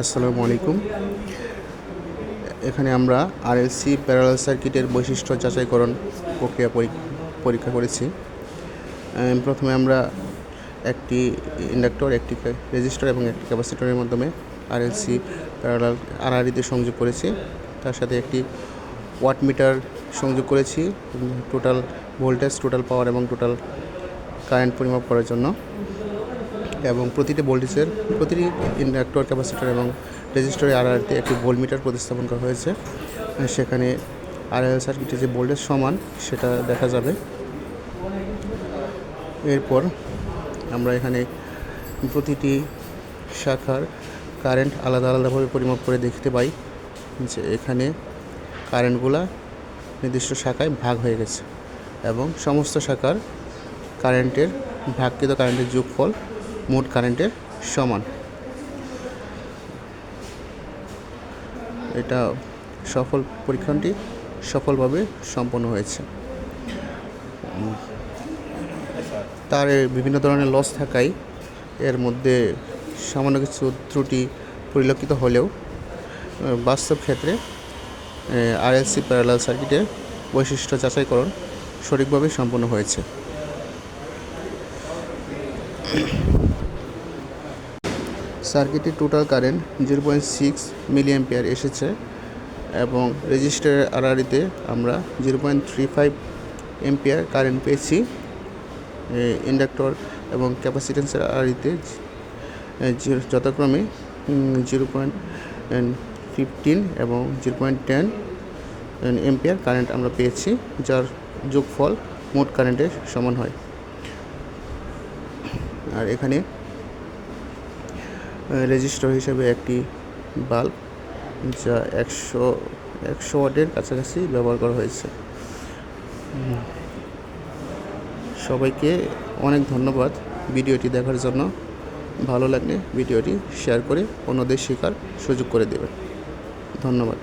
আসসালামু আলাইকুম। এখানে আমরা আরএলসি প্যারালাল সার্কিটের বৈশিষ্ট্য যাচাইকরণ প্রক্রিয়া পরীক্ষা করেছি। প্রথমে আমরা একটি ইন্ডাক্টর, একটি রেজিস্টর এবং একটি ক্যাপাসিটরের মাধ্যমে আরএলসি প্যারালাল আরআরইতে সংযোগ করেছি। তার সাথে একটি ওয়াটমিটার সংযোগ করেছি টোটাল ভোল্টেজ, টোটাল পাওয়ার এবং টোটাল কারেন্ট পরিমাপ করার জন্য। এবং প্রতিটি ইন্ডাক্টর, ক্যাপাসিটর এবং রেজিস্টরের আরআরতে একটি ভোল্টমিটার প্রতিস্থাপন করা হয়েছে। সেখানে আরএল সার্কিটে যে ভোল্টেজ সমান সেটা দেখা যাবে। এরপর আমরা এখানে প্রতিটি শাখার কারেন্ট আলাদা আলাদাভাবে পরিমাপ করে দেখতে পাই যে এখানে কারেন্টগুলা নির্দিষ্ট শাখায় ভাগ হয়ে গেছে এবং সমস্ত শাখার ভাগকৃত কারেন্টের যোগফল মোট কারেন্টের সমান। পরীক্ষণটি সফলভাবে সম্পন্ন হয়েছে। তার বিভিন্ন ধরনের লস থাকায় এর মধ্যে সামান্য কিছু ত্রুটি পরিলক্ষিত হলেও বাস্তব ক্ষেত্রে আরএলসি প্যারালাল সার্কিটের বৈশিষ্ট্য যাচাইকরণ সঠিকভাবে সম্পন্ন হয়েছে। সার্কিটে টোটাল কারেন্ট 0.6 মিলিঅ্যাম্পিয়ার এসেছে এবং রেজিস্টারের আরআরইতে আমরা 0.35 এম্পিয়ার কারেন্ট পেয়েছি। ইন্ডাক্টর এবং ক্যাপাসিট্যান্সের আরআরইতে যথাক্রমে 0.15 এবং 0.10 এম্পিয়ার কারেন্ট আমরা পেয়েছি, যার যোগফল মোট কারেন্টের সমান হয়। আর এখানে রেজিস্টর হিসেবে একটি বাল্ব, যা 100 ওয়াটের কাছাকাছি ব্যবহার করা হয়েছে। সবাইকে অনেক ধন্যবাদ ভিডিওটি দেখার জন্য। ভালো লাগলে ভিডিওটি শেয়ার করে অন্যদের শেখার সুযোগ করে দেবেন। ধন্যবাদ।